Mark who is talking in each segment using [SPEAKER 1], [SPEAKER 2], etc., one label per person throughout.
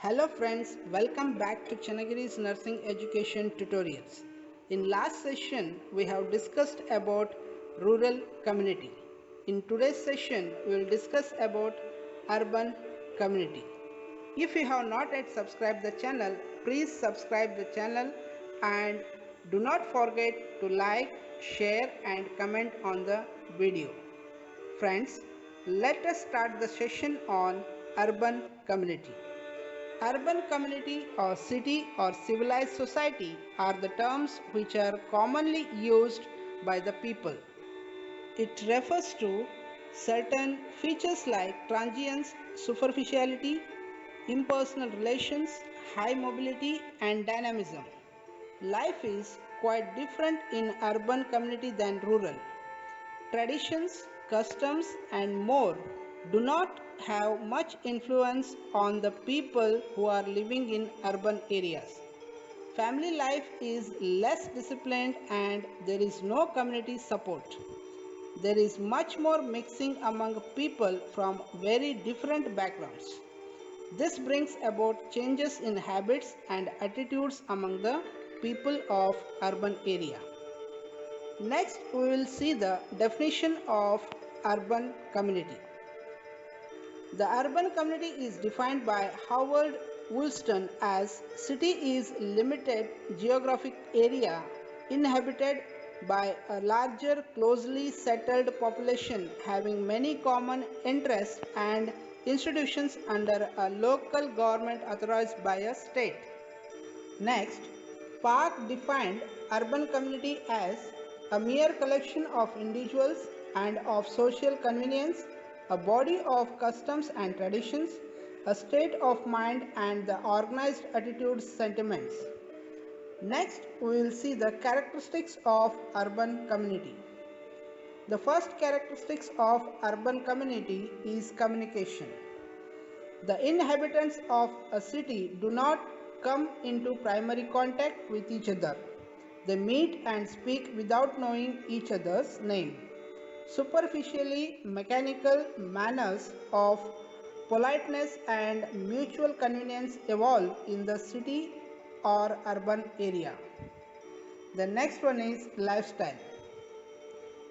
[SPEAKER 1] Hello friends, welcome back to Channagiri's Nursing Education Tutorials. In last session, we have discussed about rural community. In today's session, we will discuss about urban community. If you have not yet subscribed the channel, please subscribe the channel and do not forget to like, share and comment on the video. Friends, let us start the session on urban community. Urban community or city or civilized society are the terms which are commonly used by the people. It refers to certain features like transience, superficiality, impersonal relations, high mobility and dynamism. Life is quite different in urban community than rural. Traditions, customs, and more do not have much influence on the people who are living in urban areas. Family life is less disciplined and there is no community support. There is much more mixing among people from very different backgrounds. This brings about changes in habits and attitudes among the people of urban area. Next, we will see the definition of urban community. The urban community is defined by Howard Woolston as city is limited geographic area inhabited by a larger closely settled population having many common interests and institutions under a local government authorized by a state. Next, Park defined urban community as a mere collection of individuals and of social convenience, a body of customs and traditions, a state of mind and the organized attitudes sentiments. Next, we will see the characteristics of urban community. The first characteristics of urban community is communication. The inhabitants of a city do not come into primary contact with each other. They meet and speak without knowing each other's name. Superficially mechanical manners of politeness and mutual convenience evolve in the city or urban area. The next one is lifestyle.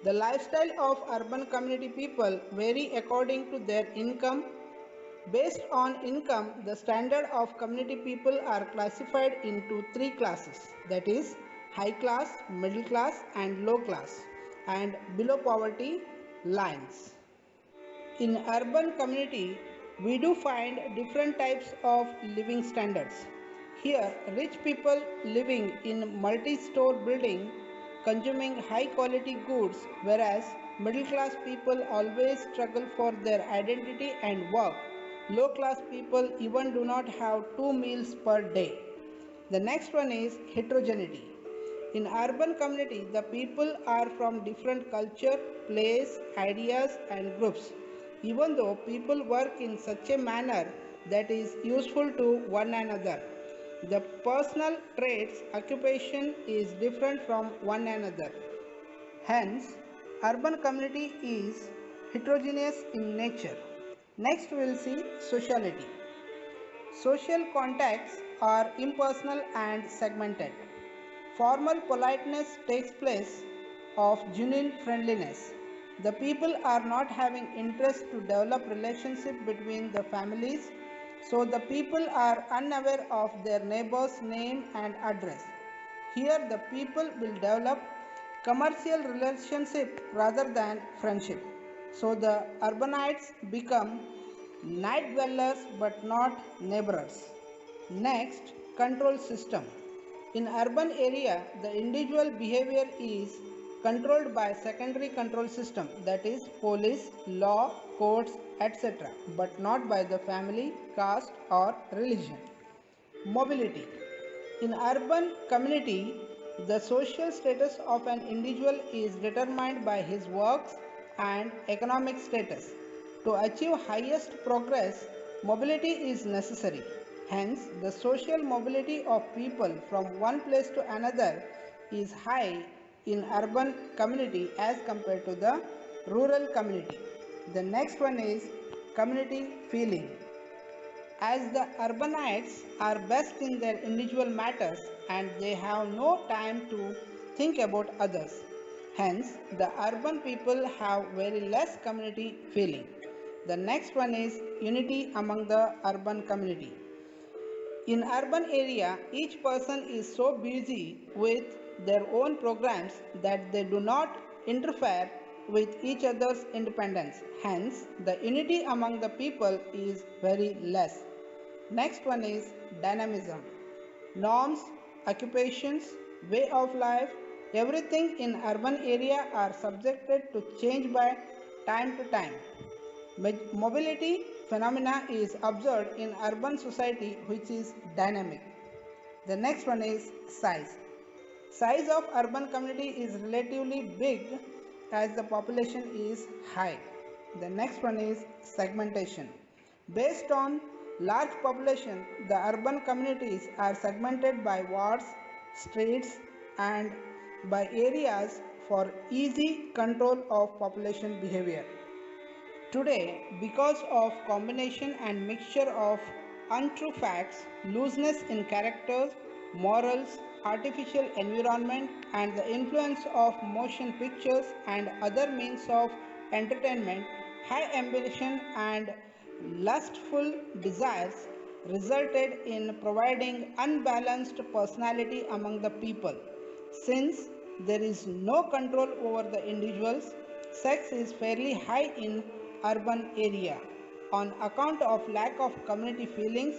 [SPEAKER 1] The lifestyle of urban community people vary according to their income. Based on income, the standard of community people are classified into three classes, that is high class, middle class and low class and below poverty lines. In urban community, we do find different types of living standards. Here, rich people living in multi-store building consuming high quality goods, whereas middle class people always struggle for their identity and work. Low class people even do not have two meals per day. The next one is heterogeneity. In urban community, the people are from different culture, place, ideas and groups. Even though people work in such a manner that is useful to one another, the personal traits, occupation is different from one another. Hence, urban community is heterogeneous in nature. Next, we will see sociality. Social contacts are impersonal and segmented. Formal politeness takes place of genuine friendliness. The people are not having interest to develop relationship between the families, so the people are unaware of their neighbor's name and address. Here the people will develop commercial relationship rather than friendship. So the urbanites become night dwellers but not neighbors. Next, control system. In urban area, the individual behavior is controlled by secondary control system, that is police, law, courts, etc., but not by the family, caste or religion. Mobility. In urban community, the social status of an individual is determined by his works and economic status. To achieve highest progress, mobility is necessary. Hence, the social mobility of people from one place to another is high in urban community as compared to the rural community. The next one is community feeling. as the urbanites are best in their individual matters and they have no time to think about others. Hence, the urban people have very less community feeling. The next one is unity among the urban community. In urban area, each person is so busy with their own programs that they do not interfere with each other's independence. Hence, the unity among the people is very less. Next one is dynamism. Norms, occupations, way of life, everything in urban area are subjected to change by time to time. Mobility phenomena is observed in urban society which is dynamic. The next one is size. Size of urban community is relatively big as the population is high. The next one is segmentation. Based on large population, the urban communities are segmented by wards, streets and by areas for easy control of population behavior. Today, because of combination and mixture of untrue facts, looseness in characters, morals, artificial environment and the influence of motion pictures and other means of entertainment, high ambition and lustful desires resulted in providing unbalanced personality among the people. Since there is no control over the individuals, sex is fairly high in urban area. On account of lack of community feelings,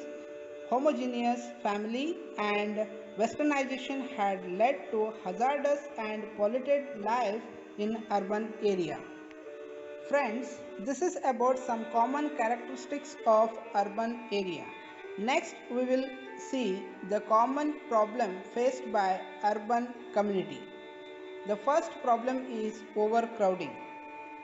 [SPEAKER 1] homogeneous family and westernization had led to hazardous and polluted life in urban area. Friends, this is about some common characteristics of urban area. Next, we will see the common problem faced by urban community. The first problem is overcrowding.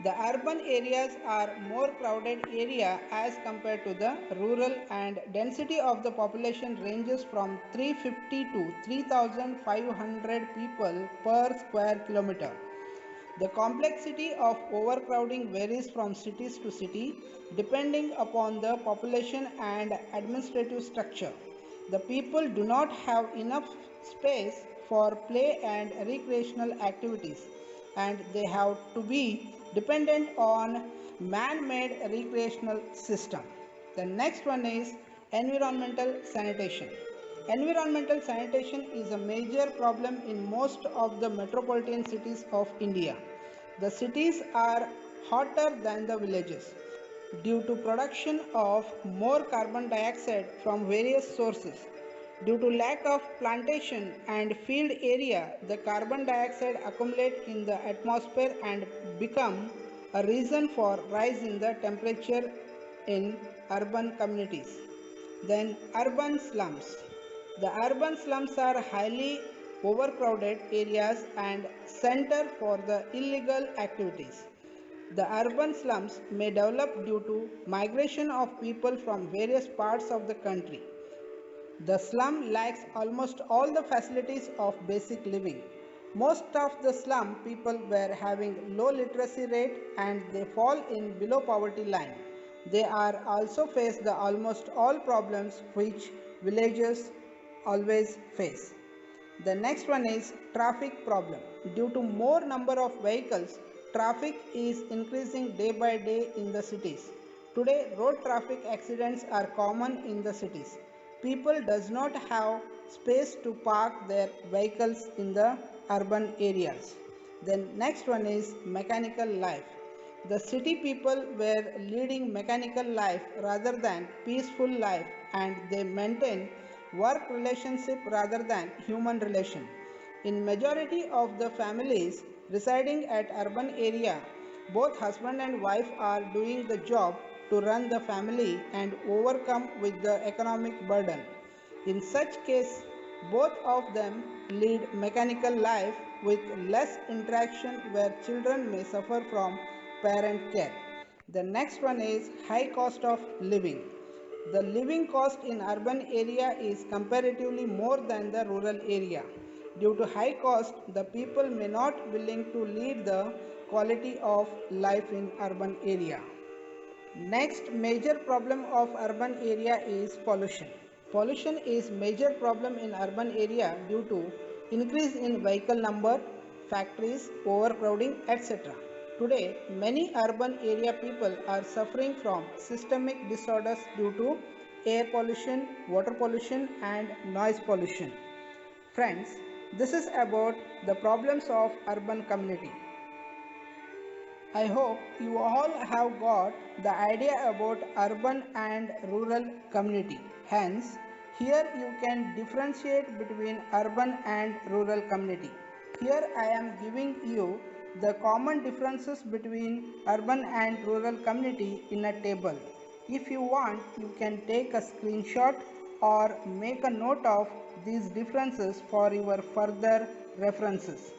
[SPEAKER 1] The urban areas are more crowded area as compared to the rural and density of the population ranges from 350 to 3500 people per square kilometer. The complexity of overcrowding varies from cities to city depending upon the population and administrative structure. The people do not have enough space for play and recreational activities and they have to be dependent on man-made recreational system. The next one is environmental sanitation. Environmental sanitation is a major problem in most of the metropolitan cities of India. The cities are hotter than the villages due to production of more carbon dioxide from various sources. Due to lack of plantation and field area, the carbon dioxide accumulate in the atmosphere and become a reason for rise in the temperature in urban communities. Then urban slums. The urban slums are highly overcrowded areas and center for the illegal activities. The urban slums may develop due to migration of people from various parts of the country. The slum lacks almost all the facilities of basic living. Most of the slum people were having low literacy rate and they fall in below poverty line. They are also face the almost all problems which villagers always face. The next one is traffic problem. Due to more number of vehicles, traffic is increasing day by day in the cities. Today, road traffic accidents are common in the cities. People does not have space to park their vehicles in the urban areas. Then next one is mechanical life. The city people were leading mechanical life rather than peaceful life and they maintain work relationship rather than human relation. In majority of the families residing at urban area, both husband and wife are doing the job to run the family and overcome with the economic burden. In such case, both of them lead mechanical life with less interaction where children may suffer from parent care. The next one is high cost of living. The living cost in urban area is comparatively more than the rural area. Due to high cost, the people may not willing to lead the quality of life in urban area. Next major problem of urban area is pollution. Pollution is major problem in urban area due to increase in vehicle number, factories, overcrowding, etc. Today, many urban area people are suffering from systemic disorders due to air pollution, water pollution and noise pollution. Friends, this is about the problems of urban community. I hope you all have got the idea about urban and rural community. Hence, here you can differentiate between urban and rural community. Here I am giving you the common differences between urban and rural community in a table. If you want, you can take a screenshot or make a note of these differences for your further references.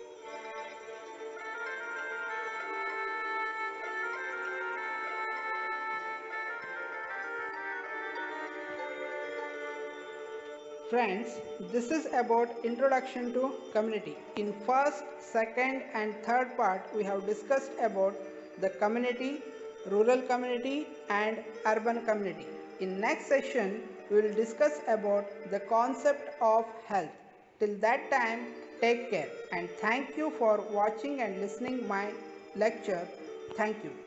[SPEAKER 1] Friends, this is about introduction to community. In first, second and third part we have discussed about the community, rural community and urban community. In next session we will discuss about the concept of health. Till that time, take care and thank you for watching and listening my lecture. Thank you.